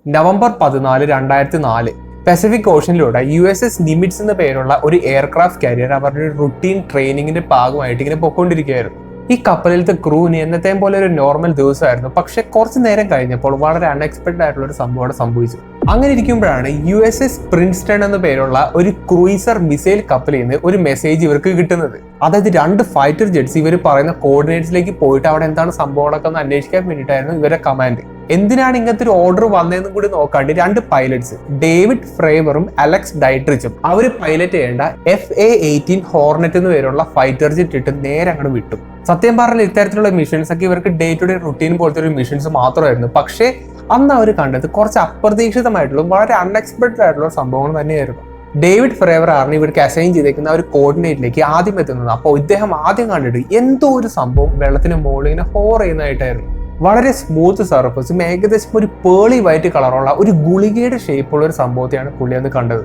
November 14, 2004 Pacific ഓഷനിലൂടെ USS നിമിറ്റ്സ് എന്ന പേരുള്ള ഒരു എയർക്രാഫ്റ്റ് കാരിയർ അവരുടെ റുട്ടീൻ ട്രെയിനിങ്ങിന്റെ ഭാഗമായിട്ട് ഇങ്ങനെ പൊയ്ക്കൊണ്ടിരിക്കുകയായിരുന്നു. ഈ കപ്പലിലത്തെ ക്രൂവിന് എന്നത്തെയും പോലെ ഒരു നോർമൽ ദിവസമായിരുന്നു. പക്ഷെ കുറച്ച് നേരം കഴിഞ്ഞപ്പോൾ വളരെ അൺഎക്സ്പെക്ടഡ് ആയിട്ടുള്ള ഒരു സംഭവം സംഭവിച്ചു. അങ്ങനെ ഇരിക്കുമ്പോഴാണ് USS പ്രിൻസ്റ്റൺ എന്ന പേരുള്ള ഒരു ക്രൂയിസർ മിസൈൽ കപ്പലിൽ നിന്ന് ഒരു മെസ്സേജ് ഇവർക്ക് കിട്ടുന്നത്. അതായത് 2 ഫൈറ്റർ ജെറ്റ്സ് ഇവർ പറയുന്ന കോർഡിനേറ്റ്സിലേക്ക് പോയിട്ട് അവിടെ എന്താണ് സംഭവങ്ങളൊക്കെ ഒന്ന് അന്വേഷിക്കാൻ വേണ്ടിയിട്ടായിരുന്നു ഇവരുടെ കമാൻഡ്. എന്തിനാണ് ഇങ്ങനത്തെ ഒരു ഓർഡർ വന്നതെന്നും കൂടി നോക്കാണ്ട് 2 പൈലറ്റ്സ് ഡേവിഡ് ഫ്രേവറും അലക്സ് ഡൈട്രിച്ചും അവർ പൈലറ്റ് ചെയ്യേണ്ട FA-18 ഹോർനെറ്റ് എന്ന് പേരുള്ള ഫൈറ്റർ ജെറ്റ് ഇട്ട് നേരെ അങ്ങോട്ട് വിട്ടു. സത്യം പറഞ്ഞാൽ ഇത്തരത്തിലുള്ള മിഷൻസ് ഒക്കെ ഇവർക്ക് ഡേ ടു ഡേ റുട്ടീൻ പോലത്തെ ഒരു മിഷൻസ് മാത്രമായിരുന്നു. പക്ഷേ അന്ന് അവർ കണ്ടത് കുറച്ച് അപ്രതീക്ഷിതമായിട്ടുള്ള വളരെ അൺഎക്സ്പെക്ടഡ് ആയിട്ടുള്ള സംഭവങ്ങൾ തന്നെയായിരുന്നു. ഡേവിഡ് ഫ്രേവർ ആണ് ഇവർക്ക് അസൈൻ ചെയ്തേക്കുന്ന ഒരു കോർഡിനേറ്റിലേക്ക് ആദ്യം എത്തുന്നത്. അപ്പോൾ ഇദ്ദേഹം ആദ്യം കണ്ടിട്ട് എന്തോ ഒരു സംഭവം വെള്ളത്തിന് മുകളിൽ ഇങ്ങനെ ഹോർ ചെയ്യുന്നതായിട്ടായിരുന്നു. വളരെ സ്മൂത്ത് സർഫസും ഏകദേശം ഒരു പേളി വൈറ്റ് കളറുള്ള ഒരു ഗുളികയുടെ ഷേപ്പുള്ള ഒരു സംഭവത്തെയാണ് പുള്ളി അന്ന് കണ്ടത്.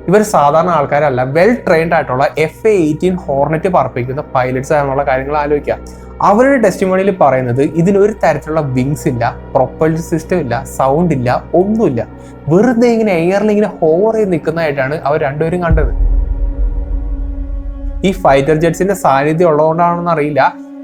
ഇവർ സാധാരണ ആൾക്കാരല്ല, വെൽ ട്രെയിൻഡ് ആയിട്ടുള്ള FA-18 ഹോർനെറ്റ് പറപ്പിക്കുന്ന പൈലറ്റ്സ് ആണെന്നുള്ള കാര്യങ്ങൾ ആലോചിക്കുക. അവരുടെ ടെസ്റ്റിമോണിയിൽ പറയുന്നത് ഇതിനൊരു തരത്തിലുള്ള വിങ്സ് ഇല്ല, പ്രൊപ്പൽഷൻ സിസ്റ്റം ഇല്ല, സൗണ്ട് ഇല്ല, ഒന്നുമില്ല. വെറുതെ ഇങ്ങനെ എയറിൽ ഇങ്ങനെ ഹോർ ചെയ്ത് നിൽക്കുന്നതായിട്ടാണ് അവർ രണ്ടുപേരും കണ്ടത്. ഈ ഫൈറ്റർ ജെറ്റ്സിന്റെ സാന്നിധ്യം ഉള്ളതുകൊണ്ടാണെന്ന് അറിയില്ല,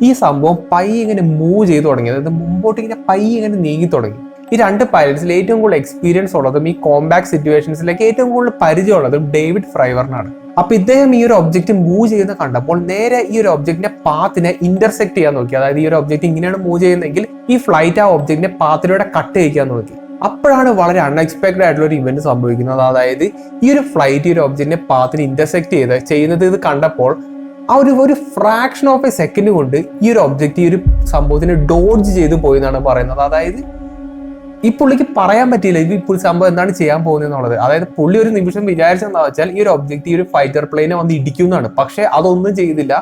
ഈ സംഭവം പയ്യെ ഇങ്ങനെ മൂവ് ചെയ്തു തുടങ്ങി. അതായത് മുമ്പോട്ട് ഇങ്ങനെ പയ്യെ ഇങ്ങനെ നീങ്ങി തുടങ്ങി. ഈ 2 പൈലറ്റ്സിൽ ഏറ്റവും കൂടുതൽ എക്സ്പീരിയൻസ് ഉള്ളതും ഈ കോമ്പാക്ട് സിറ്റുവേഷൻസിലേക്ക് ഏറ്റവും കൂടുതൽ പരിചയമുള്ളതും ഡേവിഡ് ഫ്രൈവറിനാണ്. അപ്പൊ ഇദ്ദേഹം ഈ ഒരു ഒബ്ജക്റ്റ് മൂവ് ചെയ്യുന്ന കണ്ടപ്പോൾ നേരെ ഈ ഒരു ഒബ്ജക്റ്റിന്റെ പാത്തിനെ ഇന്റർസെക്ട് ചെയ്യാൻ നോക്കി. അതായത് ഈ ഒരു ഒബ്ജക്റ്റ് ഇങ്ങനെയാണ് മൂവ് ചെയ്യുന്നതെങ്കിൽ ഈ ഫ്ലൈറ്റ് ആ ഒബ്ജക്റ്റിന്റെ പാത്തിലൂടെ കട്ട് ചെയ്യിക്കാൻ നോക്കി. അപ്പോഴാണ് വളരെ അൺഎക്സ്പെക്ടഡ് ആയിട്ടുള്ള ഒരു ഇവന്റ് സംഭവിക്കുന്നത്. അതായത് ഈ ഒരു ഫ്ലൈറ്റ് ഈ ഒരു ഒബ്ജക്റ്റിന്റെ പാത്തിനെ ഇന്റർസെക്ട് ചെയ്യുന്നത് ഇത് കണ്ടപ്പോൾ ആ ഒരു ഫ്രാക്ഷൻ ഓഫ് എ സെക്കൻഡ് കൊണ്ട് ഈ ഒരു ഒബ്ജക്റ്റ് ഈ ഒരു സംഭവത്തിന് ഡോഡ്ജ് ചെയ്ത് പോയി എന്നാണ് പറയുന്നത്. അതായത് ഈ പുള്ളിക്ക് പറയാൻ പറ്റിയില്ല ഇപ്പോൾ സംഭവം എന്താണ് ചെയ്യാൻ പോകുന്നത് എന്നുള്ളത്. അതായത് പുള്ളി ഒരു നിമിഷം വിചാരിച്ചെന്താ വെച്ചാൽ ഈ ഒരു ഒബ്ജക്റ്റ് ഈ ഒരു ഫൈറ്റർ പ്ലെയിനെ വന്ന് ഇടിക്കുന്നതാണ്. പക്ഷെ അതൊന്നും ചെയ്തില്ല,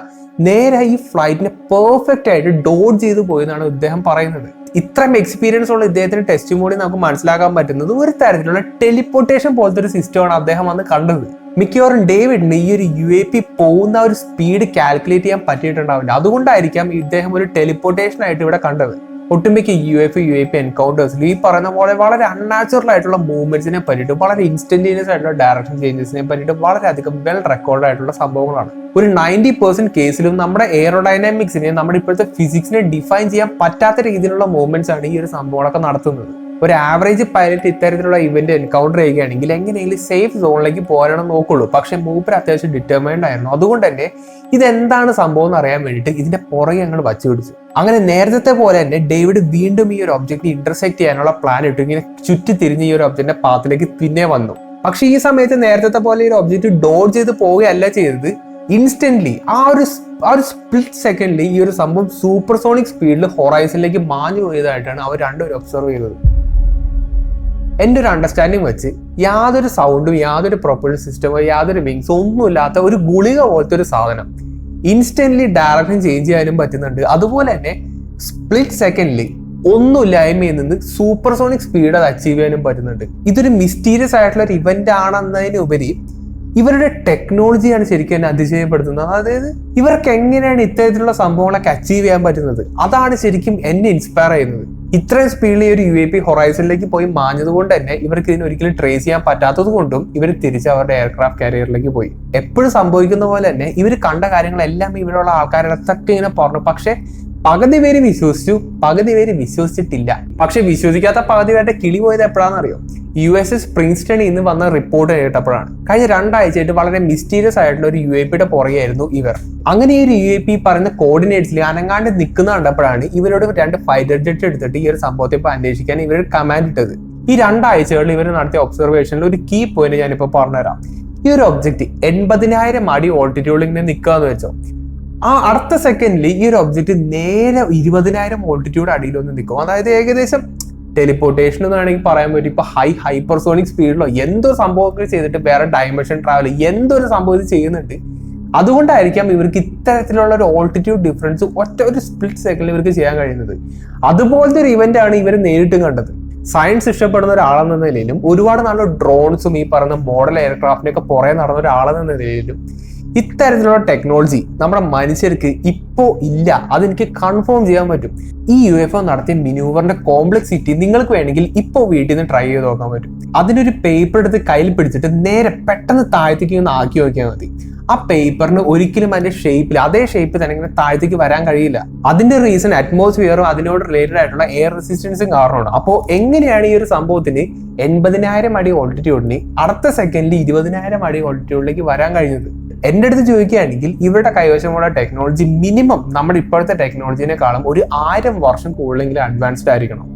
നേരെ ഈ ഫ്ലൈറ്റിനെ പെർഫെക്റ്റ് ആയിട്ട് ഡോഡ്ജ് ചെയ്ത് പോയെന്നാണ് ഇദ്ദേഹം പറയുന്നത്. ഇത്രയും എക്സ്പീരിയൻസ് ഉള്ള ഇദ്ദേഹത്തിന്റെ ടെസ്റ്റിമോണി നമുക്ക് മനസ്സിലാക്കാൻ പറ്റുന്നത് ഒരു തരത്തിലുള്ള ടെലിപ്പോർട്ടേഷൻ പോലത്തെ ഒരു സിസ്റ്റമാണ് അദ്ദേഹം വന്ന് കണ്ടത്. മിക്കവാറും ഡേവിഡിന് ഈ ഒരു UAP പോകുന്ന ഒരു സ്പീഡ് കാൽക്കുലേറ്റ് ചെയ്യാൻ പറ്റിയിട്ടുണ്ടാവില്ല. അതുകൊണ്ടായിരിക്കാം ഇദ്ദേഹം ഒരു ടെലിപ്പോർട്ടേഷൻ ആയിട്ട് ഇവിടെ കണ്ടത്. ഒട്ടുമിക്ക UAP എൻകൗണ്ടേഴ്സിൽ ഈ പറയുന്ന പോലെ വളരെ അൺനാച്ചുറൽ ആയിട്ടുള്ള മൂവ്മെന്റ്സിനെ പറ്റിയിട്ട്, വളരെ ഇൻസ്റ്റന്റേനിയസ് ആയിട്ടുള്ള ഡയറക്ഷൻ ചേഞ്ചസിനെ പറ്റിയിട്ട് വളരെയധികം വെൽ റെക്കോർഡ് ആയിട്ടുള്ള സംഭവങ്ങളാണ്. ഒരു 90% കേസിലും നമ്മുടെ എയറോഡൈനാമിക്സിനെ, നമ്മുടെ ഇപ്പോഴത്തെ ഫിസിക്സിനെ ഡിഫൈൻ ചെയ്യാൻ പറ്റാത്ത രീതിയിലുള്ള മൂവ്മെന്റ്സ് ആണ് ഈ ഒരു സംഭവങ്ങളൊക്കെ നടത്തുന്നത്. ഒരു ആവറേജ് പൈലറ്റ് ഇത്തരത്തിലുള്ള ഇവന്റ് എൻകൗണ്ടർ ചെയ്യുകയാണെങ്കിൽ എങ്ങനെയെങ്കിലും സേഫ് സോണിലേക്ക് പോകാനാണ് നോക്കുള്ളൂ. പക്ഷെ മൂപ്പർ അത്യാവശ്യം ഡിറ്റർമൈൻഡ് ആയിരുന്നു. അതുകൊണ്ട് തന്നെ ഇതെന്താണ് സംഭവം എന്ന് അറിയാൻ വേണ്ടിയിട്ട് ഇതിന്റെ പുറകെ ഞങ്ങൾ വച്ചു പിടിച്ചു. അങ്ങനെ നേരത്തെ പോലെ തന്നെ ഡേവിഡ് വീണ്ടും ഈ ഒരു ഒബ്ജക്റ്റ് ഇന്റർസെക്ട് ചെയ്യാനുള്ള പ്ലാൻ ഇട്ടു. ഇങ്ങനെ ചുറ്റി തിരിഞ്ഞ് ഈ ഒരു ഒബ്ജക്റ്റിന്റെ പാത്തിലേക്ക് പിന്നെ വന്നു. പക്ഷെ ഈ സമയത്ത് നേരത്തെ പോലെ ഈ ഒരു ഒബ്ജക്റ്റ് ഡോഡ്ജ് ചെയ്ത് പോവുകയല്ല ചെയ്തത്. ഇൻസ്റ്റന്റ്ലി ആ ഒരു സ്പ്ലിറ്റ് സെക്കൻഡിൽ ഈ ഒരു സംഭവം സൂപ്പർസോണിക് സ്പീഡിൽ ഹൊറൈസണിലേക്ക് മാഞ്ഞു പോയതായിട്ടാണ് അവർ രണ്ടുപേരും ഒബ്സർവ് ചെയ്തത്. എൻ്റെ ഒരു അണ്ടർസ്റ്റാൻഡിങ് വെച്ച് യാതൊരു സൗണ്ടും, യാതൊരു പ്രൊപ്പൽഷൻ സിസ്റ്റമോ, യാതൊരു വിങ്സോ ഒന്നുമില്ലാത്ത ഒരു ഗുളിക പോലത്തെ ഒരു സാധനം ഇൻസ്റ്റന്റ്ലി ഡയറക്ഷൻ ചേഞ്ച് ചെയ്യാനും പറ്റുന്നുണ്ട്. അതുപോലെ തന്നെ സ്പ്ലിറ്റ് സെക്കൻഡിൽ ഒന്നുമില്ലായ്മയിൽ നിന്ന് സൂപ്പർസോണിക് സ്പീഡ് അത് അച്ചീവ് ചെയ്യാനും പറ്റുന്നുണ്ട്. ഇതൊരു മിസ്റ്റീരിയസ് ആയിട്ടുള്ള ഒരു ഇവന്റ് ആണെന്നതിനുപരി ഇവരുടെ ടെക്നോളജിയാണ് ശരിക്കും എന്നെ അതിശയപ്പെടുത്തുന്നത്. അതായത് ഇവർക്ക് എങ്ങനെയാണ് ഇത്തരത്തിലുള്ള സംഭവങ്ങളൊക്കെ അച്ചീവ് ചെയ്യാൻ പറ്റുന്നത്, അതാണ് ശരിക്കും എന്നെ ഇൻസ്പയർ ചെയ്യുന്നത്. ഇത്രയും സ്പീഡിൽ ഒരു UAP ഹൊറൈസണിലേക്ക് പോയി മാഞ്ഞത് കൊണ്ട് തന്നെ ഇവർക്ക് ഇതിന് ഒരിക്കലും ട്രേസ് ചെയ്യാൻ പറ്റാത്തത് കൊണ്ടും ഇവർ തിരിച്ച് അവരുടെ എയർക്രാഫ്റ്റ് കാരിയറിലേക്ക് പോയി. എപ്പോഴും സംഭവിക്കുന്ന പോലെ തന്നെ ഇവർ കണ്ട കാര്യങ്ങളെല്ലാം ഇവിടെയുള്ള ആൾക്കാരടുത്തൊക്കെ ഇങ്ങനെ പറഞ്ഞു. പക്ഷെ പകുതി പേര് വിശ്വസിച്ചു, പകുതി പേര് വിശ്വസിച്ചിട്ടില്ല. പക്ഷെ വിശ്വസിക്കാത്ത പകുതി പേരുടെ കിളി പോയത് എപ്പോഴാണെന്നറിയോ? USS പ്രിൻസ്റ്റണിൽ നിന്ന് വന്ന റിപ്പോർട്ട് കേട്ടപ്പോഴാണ്. കഴിഞ്ഞ 2 ആഴ്ചയായിട്ട് വളരെ മിസ്റ്റീരിയസ് ആയിട്ടുള്ള ഒരു UAPയുടെ പുറകെയായിരുന്നു ഇവർ. അങ്ങനെ ഈ ഒരു UAP പറയുന്ന കോർഡിനേറ്റ്സിൽ അനങ്ങാണ്ട് നിൽക്കുന്ന കണ്ടപ്പോഴാണ് ഇവരോട് 2 ഫൈറ്റർ ജെറ്റ് എടുത്തിട്ട് ഈ ഒരു സംഭവത്തെ അന്വേഷിക്കാൻ ഇവർ കമാൻഡ് ഇട്ടത്. ഈ 2 ആഴ്ചകളിൽ ഇവർ നടത്തിയ ഒബ്സർവേഷനിൽ ഒരു കീ പോയിന്റ് ഞാനിപ്പോൾ പറഞ്ഞുതരാം. ഈ ഒരു ഒബ്ജക്റ്റ് 80,000 അടി ഓൾട്ടിറ്റ്യൂഡിൽ ഇങ്ങനെ നിൽക്കാന്ന് വെച്ചോ. ആ അടുത്ത സെക്കൻഡിൽ ഈ ഒരു ഒബ്ജക്റ്റ് നേരെ 20,000 ഓൾട്ടിറ്റ്യൂഡ് അടിയിലൊന്ന് നിൽക്കും. അതായത് ഏകദേശം ടെലിപ്പോർട്ടേഷൻ എന്ന് വേണമെങ്കിൽ പറയാൻ പറ്റും. ഇപ്പൊ ഹൈപ്പർസോണിക് സ്പീഡിലോ എന്തോ സംഭവമൊക്കെ ചെയ്തിട്ട് വേറെ ഡയമെൻഷൻ ട്രാവൽ എന്തൊരു സംഭവം ഇത് ചെയ്യുന്നുണ്ട്. അതുകൊണ്ടായിരിക്കാം ഇവർക്ക് ഇത്തരത്തിലുള്ള ഒരു ഓൾട്ടിറ്റ്യൂഡ് ഡിഫറൻസ് ഒരു സ്പ്ലിറ്റ് സെക്കൻഡിൽ ഇവർക്ക് ചെയ്യാൻ കഴിയുന്നത്. അതുപോലത്തെ ഒരു ഇവന്റ് ആണ് ഇവർ നേരിട്ട് കണ്ടത്. സയൻസ് ഇഷ്ടപ്പെടുന്ന ഒരാളെന്ന നിലയിലും ഒരുപാട് നല്ല ഡ്രോൺസും ഈ പറയുന്ന മോഡൽ എയർക്രാഫ്റ്റിനൊക്കെ പുറകെ നടന്ന ഒരാളെന്ന നിലയിലും ഇത്തരത്തിലുള്ള ടെക്നോളജി നമ്മുടെ മനുഷ്യർക്ക് ഇപ്പോ ഇല്ല, അതെനിക്ക് കൺഫേം ചെയ്യാൻ പറ്റും. ഈ UFO നടത്തിയ മിനൂവറിന്റെ കോംപ്ലക്സിറ്റി നിങ്ങൾക്ക് വേണമെങ്കിൽ ഇപ്പോൾ വീട്ടിൽ നിന്ന് ട്രൈ ചെയ്ത് നോക്കാൻ പറ്റും. അതിനൊരു പേപ്പർ എടുത്ത് കയ്യിൽ പിടിച്ചിട്ട് നേരെ പെട്ടെന്ന് താഴത്തേക്ക് ഒന്ന് ആക്കി നോക്കിയാൽ മതി. ആ പേപ്പറിന് ഒരിക്കലും അതിന്റെ ഷേപ്പിൽ അതേ ഷേപ്പ് തന്നെ ഇങ്ങനെ താഴത്തേക്ക് വരാൻ കഴിയില്ല. അതിന്റെ റീസൺ അറ്റ്മോസ്ഫിയറും അതിനോട് റിലേറ്റഡ് ആയിട്ടുള്ള എയർ റെസിസ്റ്റൻസും കാരണമാണ്. അപ്പോൾ എങ്ങനെയാണ് ഈ ഒരു സംഭവത്തിന് 80,000 അടി ഓൾട്ടിറ്റ്യൂഡിന് അടുത്ത സെക്കൻഡിൽ 20,000 അടി ഓൾട്ടിറ്റ്യൂഡിലേക്ക് വരാൻ കഴിഞ്ഞത്? എൻ്റെ അടുത്ത് ചോദിക്കുകയാണെങ്കിൽ ഇവരുടെ കൈവശമുള്ള ടെക്നോളജി മിനിമം നമ്മുടെ ഇപ്പോഴത്തെ ടെക്നോളജിനെക്കാളും ഒരു 1000 വർഷം കൂടുതലെങ്കിലും അഡ്വാൻസ്ഡ് ആയിരിക്കണം.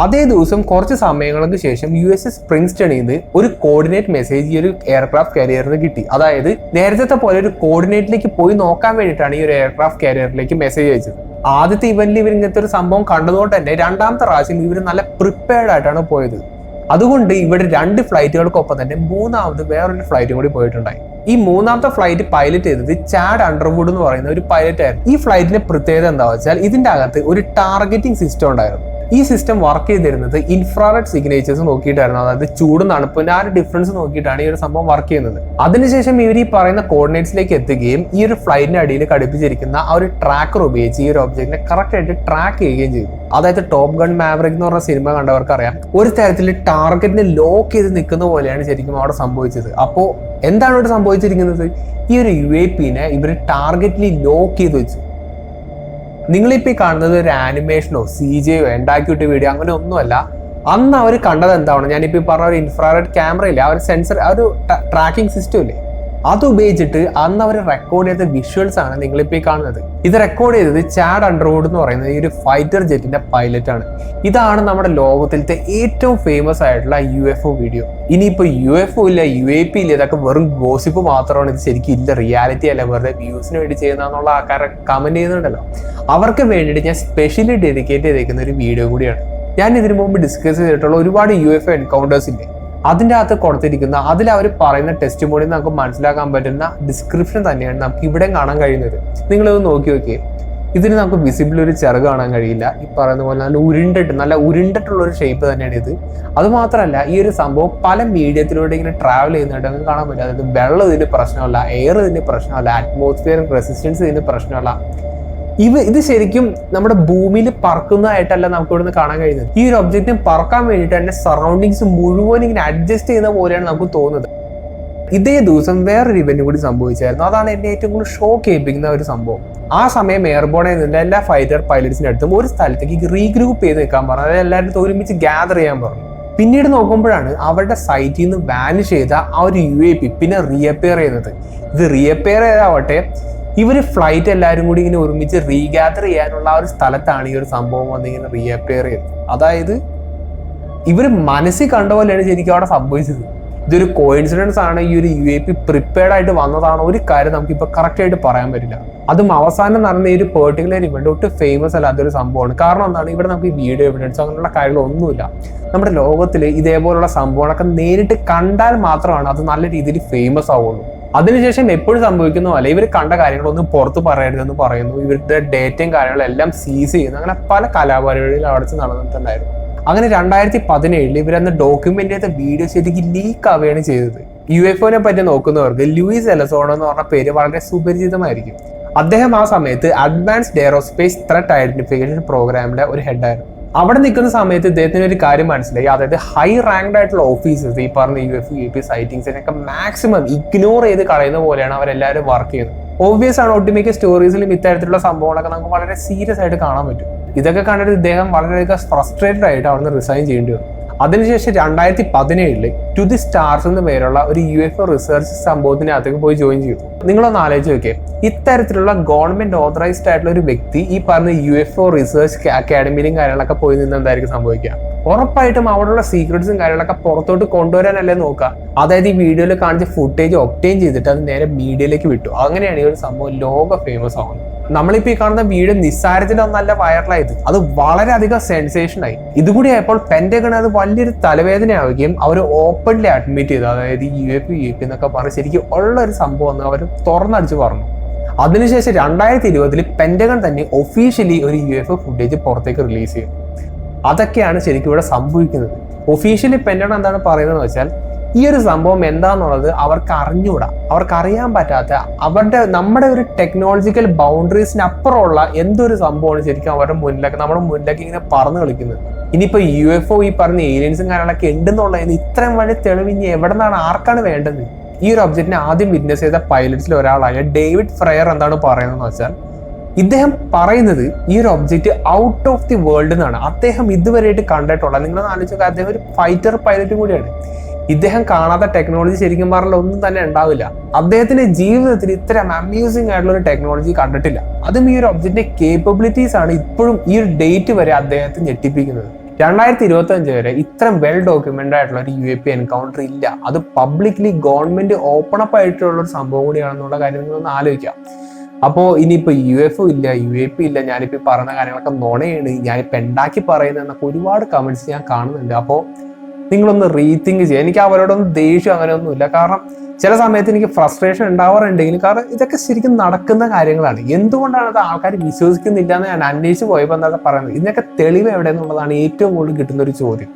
അതേ ദിവസം കുറച്ച് സമയങ്ങൾക്ക് ശേഷം USS പ്രിൻസ്റ്റണിൽ നിന്ന് ഒരു കോർഡിനേറ്റ് മെസ്സേജ് ഈ ഒരു എയർക്രാഫ്റ്റ് കാരിയറിന് കിട്ടി. അതായത് നേരത്തെ പോലെ ഒരു കോർഡിനേറ്റിലേക്ക് പോയി നോക്കാൻ വേണ്ടിയിട്ടാണ് ഈ ഒരു എയർക്രാഫ്റ്റ് കാരിയറിലേക്ക് മെസ്സേജ് അയച്ചത്. ആദ്യത്തെ ഇവന്റിൽ ഇവർ ഇങ്ങനത്തെ ഒരു സംഭവം കണ്ടതുകൊണ്ട് തന്നെ രണ്ടാമത്തെ പ്രാവശ്യം ഇവർ നല്ല പ്രിപ്പയർഡ് ആയിട്ടാണ് പോയത്. അതുകൊണ്ട് ഇവിടെ 2 ഫ്ലൈറ്റുകൾക്കൊപ്പം തന്നെ മൂന്നാമത് വേറൊരു ഫ്ലൈറ്റും കൂടി പോയിട്ടുണ്ടായി. ഈ മൂന്നാമത്തെ ഫ്ലൈറ്റ് പൈലറ്റ് ചെയ്തത് ചാഡ് അണ്ടർവുഡ് എന്ന് പറയുന്ന ഒരു പൈലറ്റ് ആയിരുന്നു. ഈ ഫ്ലൈറ്റിന്റെ പ്രത്യേകത എന്താ വെച്ചാൽ ഇതിന്റെ അകത്ത് ഒരു ടാർഗറ്റിംഗ് സിസ്റ്റം ഉണ്ടായിരുന്നു. ഈ സിസ്റ്റം വർക്ക് ചെയ്തിരുന്നത് ഇൻഫ്രാറെഡ് സിഗ്നേച്ചേഴ്സ് നോക്കിയിട്ടായിരുന്നു. അതായത് ചൂടും തണുപ്പിന്റെ ആ ഒരു ഡിഫറൻസ് നോക്കിയിട്ടാണ് ഈ ഒരു സംഭവം വർക്ക് ചെയ്യുന്നത്. അതിനുശേഷം ഇവർ ഈ പറയുന്ന കോർഡിനേറ്റ്സിലേക്ക് എത്തുകയും ഈ ഒരു ഫ്ലൈറ്റിന്റെ അടിയിൽ ഘടിപ്പിച്ചിരിക്കുന്ന ആ ഒരു ട്രാക്കർ ഉപയോഗിച്ച് ഈ ഒരു ഒബ്ജക്റ്റിനെ കറക്റ്റ് ആയിട്ട് ട്രാക്ക് ചെയ്യുകയും ചെയ്തു. അതായത് ടോപ്പ് ഗൺ മാവറിക് എന്ന് പറഞ്ഞ സിനിമ കണ്ടവർക്ക് അറിയാം, ഒരു തരത്തിൽ ടാർഗറ്റിനെ ലോക്ക് ചെയ്ത് നിൽക്കുന്ന പോലെയാണ് ശരിക്കും അവിടെ സംഭവിച്ചത്. അപ്പോൾ എന്താണ് ഇവിടെ സംഭവിച്ചിരിക്കുന്നത്? ഈ ഒരു UAPനെ ഇവർ ടാർഗറ്റിൽ ലോക്ക് ചെയ്ത് വെച്ചു. നിങ്ങളിപ്പോൾ ഈ കാണുന്നത് ഒരു ആനിമേഷനോ CGയോ ഉണ്ടാക്കിയിട്ട് വീഡിയോ അങ്ങനെ ഒന്നുമല്ല. അന്ന് അവർ കണ്ടത് എന്താണ്? ഞാനിപ്പോൾ പറഞ്ഞ ഒരു ഇൻഫ്രാറെഡ് ക്യാമറ ഇല്ലേ, ആ ഒരു സെൻസർ, ആ ഒരു ട്രാക്കിംഗ് സിസ്റ്റം ഇല്ലേ, അത് ഉപയോഗിച്ചിട്ട് അന്ന് അവർ റെക്കോർഡ് ചെയ്ത വിഷ്വൽസ് ആണ് നിങ്ങളിപ്പോൾ ഈ കാണുന്നത്. ഇത് റെക്കോർഡ് ചെയ്തത് ചാഡ് അണ്ടർവുഡ് എന്ന് പറയുന്നത് ഈ ഒരു ഫൈറ്റർ ജെറ്റിന്റെ പൈലറ്റ് ആണ്. ഇതാണ് നമ്മുടെ ലോകത്തിലത്തെ ഏറ്റവും ഫേമസ് ആയിട്ടുള്ള UFO വീഡിയോ. ഇനിയിപ്പോൾ UFO ഇല്ല, UAP ഇല്ല, ഇതൊക്കെ വെറും ഗോസിപ്പ് മാത്രമാണ്, ഇത് ശരിക്കും ഇല്ല, റിയാലിറ്റി അല്ല, വെറുതെ വ്യൂസിന് വേണ്ടി ചെയ്യുന്നതെന്നുള്ള ആൾക്കാരെ കമന്റ് ചെയ്യുന്നുണ്ടല്ലോ, അവർക്ക് വേണ്ടിയിട്ട് ഞാൻ സ്പെഷ്യലി ഡെഡിക്കേറ്റ് ചെയ്തേക്കുന്ന ഒരു വീഡിയോ കൂടിയാണ്. ഞാൻ ഇതിനു മുമ്പ് ഡിസ്കസ് ചെയ്തിട്ടുള്ള ഒരുപാട് UFO എൻകൗണ്ടേഴ്സ് ഇല്ലേ, അതിൻ്റെ അകത്ത് കൊടുത്തിരിക്കുന്ന അതിൽ അവർ പറയുന്ന ടെസ്റ്റ് മോഡിൽ നമുക്ക് മനസ്സിലാക്കാൻ പറ്റുന്ന ഡിസ്ക്രിപ്ഷൻ തന്നെയാണ് നമുക്ക് ഇവിടെ കാണാൻ കഴിയുന്നത്. നിങ്ങളിത് നോക്കി നോക്കിയേ, ഇതിന് നമുക്ക് വിസിബിൾ ഒരു ചിറക് കാണാൻ കഴിയില്ല. ഈ പറയുന്ന പോലെ നല്ല ഉരുണ്ടിട്ടുള്ള ഒരു ഷേപ്പ് തന്നെയാണ് ഇത്. അതുമാത്രമല്ല ഈ ഒരു സംഭവം പല മീഡിയത്തിലൂടെ ഇങ്ങനെ ട്രാവൽ ചെയ്യുന്നതായിട്ട് നമുക്ക് കാണാൻ പറ്റും. അതായത് വെള്ളം ഇതിന് പ്രശ്നമല്ല, എയർ ഇതിന് പ്രശ്നമല്ല, അറ്റ്മോസ്ഫിയർ റെസിസ്റ്റൻസ് ഇതിന് പ്രശ്നമല്ല. ഇത് ശരിക്കും നമ്മുടെ ഭൂമിയിൽ പറക്കുന്നതായിട്ടല്ല നമുക്ക് ഇവിടുന്ന് കാണാൻ കഴിയുന്നത്. ഈ ഒരു ഒബ്ജക്റ്റിന് പറക്കാൻ വേണ്ടിയിട്ട് തന്നെ സറൗണ്ടിങ്സ് മുഴുവൻ ഇങ്ങനെ അഡ്ജസ്റ്റ് ചെയ്യുന്ന പോലെയാണ് നമുക്ക് തോന്നുന്നത്. ഇതേ ദിവസം വേറൊരു ഇവന്റ് കൂടി സംഭവിച്ചായിരുന്നു. അതാണ് എന്നെ ഏറ്റവും കൂടുതൽ ഷോക്ക് ചെയ്യിപ്പിക്കുന്ന ഒരു സംഭവം. ആ സമയം എയർബോണിൽ നിന്ന് എല്ലാ ഫൈറ്റർ പൈലറ്റ്സിന്റെ അടുത്തും ഒരു സ്ഥലത്തേക്ക് റീഗ്രൂപ്പ് ചെയ്ത് നിൽക്കാൻ പറഞ്ഞു. അതായത് എല്ലാവരും ഒരുമിച്ച് ഗ്യാദർ ചെയ്യാൻ പറഞ്ഞു. പിന്നീട് നോക്കുമ്പോഴാണ് അവരുടെ സൈറ്റിൽ നിന്ന് വാനിഷ് ചെയ്ത ആ ഒരു UAP പിന്നെ റീഅപ്പിയർ ചെയ്യുന്നത്. ഇത് റീഅപ്പിയർ ചെയ്താവട്ടെ ഇവർ ഫ്ലൈറ്റ് എല്ലാവരും കൂടി ഇങ്ങനെ ഒരുമിച്ച് റീഗ്യാദർ ചെയ്യാനുള്ള ആ ഒരു സ്ഥലത്താണ് ഈ ഒരു സംഭവം വന്ന് ഇങ്ങനെ റീഅപ്പിയർ ചെയ്തത്. അതായത് ഇവർ മനസ്സിൽ കണ്ട പോലെയാണ് ശരിക്കും അവിടെ സംഭവിച്ചത്. ഇതൊരു കോയിൻസിഡൻസ് ആണ്, ഈ ഒരു UAP പ്രിപ്പയർഡ് ആയിട്ട് വന്നതാണ്, ഒരു കാര്യം നമുക്കിപ്പോൾ കറക്റ്റ് ആയിട്ട് പറയാൻ പറ്റില്ല. അതും അവസാനം നടന്ന ഈ ഒരു പെർട്ടിക്കുലർ ഇവന്റ് ഒട്ടും ഫേമസ് അല്ലാത്തൊരു സംഭവമാണ്. കാരണം എന്താണ്, ഇവിടെ നമുക്ക് ഈ വീഡിയോ എവിഡൻസ് അങ്ങനെയുള്ള കാര്യങ്ങളൊന്നുമില്ല. നമ്മുടെ ലോകത്തിൽ ഇതേപോലുള്ള സംഭവങ്ങളൊക്കെ നേരിട്ട് കണ്ടാൽ മാത്രമാണ് അത് നല്ല രീതിയിൽ ഫേമസ് ആവുള്ളൂ. അതിനുശേഷം എപ്പോഴും സംഭവിക്കുന്ന പോലെ ഇവർ കണ്ട കാര്യങ്ങളൊന്നും പുറത്ത് പറയരുതെന്ന് പറയുന്നു. ഇവരുടെ ഡേറ്റയും കാര്യങ്ങളെല്ലാം സീസ് ചെയ്യുന്നു. അങ്ങനെ പല കലാപരിപാടികളും അവിടെ വെച്ച് നടന്നിട്ടുണ്ടായിരുന്നു. അങ്ങനെ 2017 ഇവരന്ന് ഡോക്യുമെന്റ് ചെയ്ത വീഡിയോ ശരിക്കും ലീക്ക് ആവുകയാണ് ചെയ്തത്. UFOനെ പറ്റി നോക്കുന്നവർക്ക് ലൂയിസ് എലസോണോ എന്ന് പറഞ്ഞ പേര് വളരെ സുപരിചിതമായിരിക്കും. അദ്ദേഹം ആ സമയത്ത് അഡ്വാൻസ്ഡ് എയറോസ്പേസ് ത്രെറ്റ് ഐഡന്റിഫിക്കേഷൻ പ്രോഗ്രാമിന്റെ ഒരു ഹെഡായിരുന്നു. അവിടെ നിൽക്കുന്ന സമയത്ത് ഇദ്ദേഹത്തിന് ഒരു കാര്യം മനസ്സിലായി. അതായത് ഹൈ റാങ്ക്ഡ് ആയിട്ടുള്ള ഓഫീസേഴ്സ് ഈ പറഞ്ഞ UFO സൈറ്റിങ്സിനൊക്കെ മാക്സിമം ഇഗ്നോർ ചെയ്ത് കളയുന്ന പോലെയാണ് അവരെല്ലാവരും വർക്ക് ചെയ്യുന്നത്. ഓബ്വിയസ് ആണ്, ഒട്ടുമിക്ക സ്റ്റോറീസിലും ഇത്തരത്തിലുള്ള സംഭവങ്ങളൊക്കെ നമുക്ക് വളരെ സീരിയസ് ആയിട്ട് കാണാൻ പറ്റും. ഇതൊക്കെ കണ്ടിട്ട് ഇദ്ദേഹം വളരെയധികം ഫ്രസ്ട്രേറ്റഡ് ആയിട്ട് അവിടുന്ന് റിസൈൻ ചെയ്യേണ്ടി വന്നു. അതിനുശേഷം 2017 ടു ദി സ്റ്റാർസ് എന്ന പേരുള്ള ഒരു UFO റിസർച്ച് സംഭവത്തിനകത്തേക്ക് പോയി ജോയിൻ ചെയ്തു. നിങ്ങളൊന്ന് ആലോചിച്ച് നോക്കിയേ, ഇത്തരത്തിലുള്ള ഗവൺമെന്റ് ഓതറൈസ്ഡ് ആയിട്ടുള്ള ഒരു വ്യക്തി ഈ പറഞ്ഞ UFO റിസർച്ച് അക്കാഡമിയിലും കാര്യങ്ങളൊക്കെ പോയി നിന്ന് എന്തായിരിക്കും സംഭവിക്കുക? ഉറപ്പായിട്ടും അവിടെയുള്ള സീക്രട്സും കാര്യങ്ങളൊക്കെ പുറത്തോട്ട് കൊണ്ടുവരാനല്ലേ നോക്കുക. അതായത് ഈ വീഡിയോയിൽ കാണിച്ച ഫുട്ടേജ് ഒബ്റ്റെയിൻ ചെയ്തിട്ട് അത് നേരെ മീഡിയയിലേക്ക് വിട്ടു. അങ്ങനെയാണ് ഈ ഒരു സംഭവം ലോക ഫേമസ് ആവുന്നത്. നമ്മളിപ്പോൾ ഈ കാണുന്ന വീഡിയോ നിസ്സാരത്തിലൊന്നല്ല വൈറലായത്, അത് വളരെയധികം സെൻസേഷനായി. ഇതുകൂടി ആയപ്പോൾ പെന്റഗൺ അത് വലിയൊരു തലവേദനയാവുകയും അവർ ഓപ്പൺലി അഡ്മിറ്റ് ചെയ്തു. അതായത് ഈ UFO എന്നൊക്കെ പറഞ്ഞ് ശരിക്കും ഉള്ളൊരു സംഭവം എന്ന് അവർ തുറന്നടിച്ച് പറഞ്ഞു. അതിനുശേഷം 2020 പെന്റഗൺ തന്നെ ഒഫീഷ്യലി ഒരു UFO ഫുട്ടേജ് പുറത്തേക്ക് റിലീസ് ചെയ്തു. അതൊക്കെയാണ് ശരിക്കും ഇവിടെ സംഭവിക്കുന്നത്. ഒഫീഷ്യലി പെന്റഗൺ എന്താണ് പറയുന്നത് വെച്ചാൽ ഈ ഒരു സംഭവം എന്താന്നുള്ളത് അവർക്ക് അറിഞ്ഞൂടാ, അവർക്ക് അറിയാൻ പറ്റാത്ത നമ്മുടെ ഒരു ടെക്നോളജിക്കൽ ബൗണ്ടറീസിന് അപ്പുറമുള്ള എന്തൊരു സംഭവമാണ് ശരിക്കും അവരുടെ മുന്നിലേക്ക് നമ്മുടെ മുന്നിലേക്ക് ഇങ്ങനെ പറന്ന് കളിക്കുന്നത്. ഇനിയിപ്പോ UFO ഈ പറഞ്ഞ ഏലിയൻസും കാര്യങ്ങളൊക്കെ ഉണ്ടെന്നുള്ളതിന് ഇത്രയും വലിയ തെളിവ് ഇനി എവിടെ നിന്നാണ്, ആർക്കാണ് വേണ്ടത്? ഈ ഒരു ഒബ്ജക്റ്റിനെ ആദ്യം വിറ്റ്നസ് ചെയ്ത പൈലറ്റ്സിൽ ഒരാളായ ഡേവിഡ് ഫ്രയർ എന്താണ് പറയുന്നതെന്ന് വെച്ചാൽ, ഇദ്ദേഹം പറയുന്നത് ഈ ഒരു object out of the world എന്നാണ് അദ്ദേഹം ഇതുവരെയായിട്ട് കണ്ടിട്ടുള്ളത്. നിങ്ങളൊന്ന് ആലോചിച്ചൊക്കെ, അദ്ദേഹം ഒരു ഫൈറ്റർ പൈലറ്റ് കൂടിയാണ്. ഇദ്ദേഹം കാണാത്ത ടെക്നോളജി ശരിക്കും പറഞ്ഞാൽ ഒന്നും തന്നെ ഉണ്ടാവില്ല. അദ്ദേഹത്തിന്റെ ജീവിതത്തിൽ ഇത്തരം അമ്യൂസിംഗ് ആയിട്ടുള്ള ഒരു ടെക്നോളജി കണ്ടിട്ടില്ല. അതും ഈ ഒരു ഒബ്ജക്റ്റിന്റെ കേപ്പബിലിറ്റീസ് ആണ് ഇപ്പോഴും ഈ ഒരു ഡേറ്റ് വരെ അദ്ദേഹത്തെ ഞെട്ടിപ്പിക്കുന്നത്. 2025 വരെ ഇത്രയും വെൽ ഡോക്യുമെന്റഡ് ആയിട്ടുള്ള ഒരു UAP എൻകൗണ്ടർ ഇല്ല. അത് പബ്ലിക്ലി ഗവൺമെന്റ് ഓപ്പൺ അപ്പ് ആയിട്ടുള്ള ഒരു സംഭവം കൂടിയാണെന്നുള്ള കാര്യം നിങ്ങളൊന്ന് ആലോചിക്കാം. അപ്പോൾ ഇനിയിപ്പോ UFO ഇല്ല, UAP ഇല്ല, ഞാനിപ്പോ പറഞ്ഞ കാര്യങ്ങളൊക്കെ നുണയാണ്, ഞാനിപ്പോ ഉണ്ടാക്കി പറയുന്നതെന്നൊക്കെ ഒരുപാട് കമന്റ്സ് ഞാൻ കാണുന്നുണ്ട്. അപ്പോൾ നിങ്ങളൊന്ന് റീതിങ്ക് ചെയ്യുക. എനിക്ക് അവരോടൊന്നും ദേഷ്യം അങ്ങനെയൊന്നുമില്ല. കാരണം ചില സമയത്ത് എനിക്ക് ഫ്രസ്ട്രേഷൻ ഉണ്ടാവാറുണ്ടെങ്കിലും, കാരണം ഇതൊക്കെ ശരിക്കും നടക്കുന്ന കാര്യങ്ങളാണ്. എന്തുകൊണ്ടാണ് അത് ആൾക്കാർ വിശ്വസിക്കുന്നില്ല എന്ന് ഞാൻ അന്വേഷിച്ച് പോയപ്പോൾ എന്താ പറയുന്നത്, ഇതിനൊക്കെ തെളിവ് എവിടെ എന്നുള്ളതാണ് ഏറ്റവും കൂടുതൽ കിട്ടുന്ന ഒരു ചോദ്യം.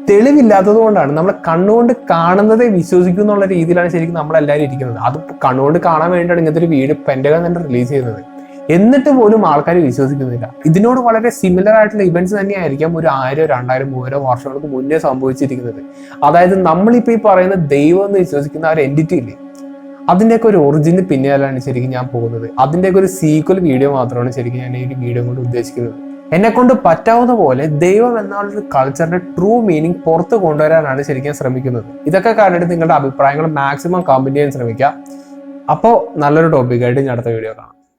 തെളിവില്ലാത്തത് കൊണ്ടാണ് നമ്മൾ കണ്ണുകൊണ്ട് കാണുന്നതേ വിശ്വസിക്കും എന്നുള്ള രീതിയിലാണ് ശരിക്കും നമ്മളെല്ലാവരും ഇരിക്കുന്നത്. അത് കണ്ണുകൊണ്ട് കാണാൻ വേണ്ടിയാണ് ഇങ്ങനത്തെ ഒരു വീഡിയോ പെന്റഗൺ തന്നെ റിലീസ് ചെയ്യുന്നത്. എന്നിട്ട് പോലും ആൾക്കാർ വിശ്വസിക്കുന്നില്ല. ഇതിനോട് വളരെ സിമിലർ ആയിട്ടുള്ള ഇവന്റ്സ് തന്നെയായിരിക്കാം ഒരു 1000, 2000, 3000 വർഷങ്ങൾക്ക് മുന്നേ സംഭവിച്ചിരിക്കുന്നത്. അതായത് നമ്മളിപ്പോ ഈ പറയുന്ന ദൈവം എന്ന് വിശ്വസിക്കുന്ന ആ ഒരു എൻറ്റിറ്റി ഇല്ലേ, അതിൻ്റെയൊക്കെ ഒരു ഒറിജിന് പിന്നാലാണ് ശരിക്കും ഞാൻ പോകുന്നത്. അതിൻ്റെയൊക്കെ ഒരു സീക്വൽ വീഡിയോ മാത്രമാണ് ശരിക്കും ഞാൻ ഈ ഒരു വീഡിയോ കൊണ്ട് ഉദ്ദേശിക്കുന്നത്. എന്നെ കൊണ്ട് പറ്റാവുന്ന പോലെ ദൈവം എന്നുള്ളൊരു കൾച്ചറിന്റെ ട്രൂ മീനിങ് പുറത്ത് കൊണ്ടുവരാനാണ് ശരിക്കും ശ്രമിക്കുന്നത്. ഇതൊക്കെ കണ്ടിട്ട് നിങ്ങളുടെ അഭിപ്രായങ്ങൾ മാക്സിമം കമന്റ് ചെയ്യാൻ ശ്രമിക്കുക. അപ്പോൾ നല്ലൊരു ടോപ്പിക്കായിട്ട് ഞാൻ അടുത്ത വീഡിയോ കാണാം.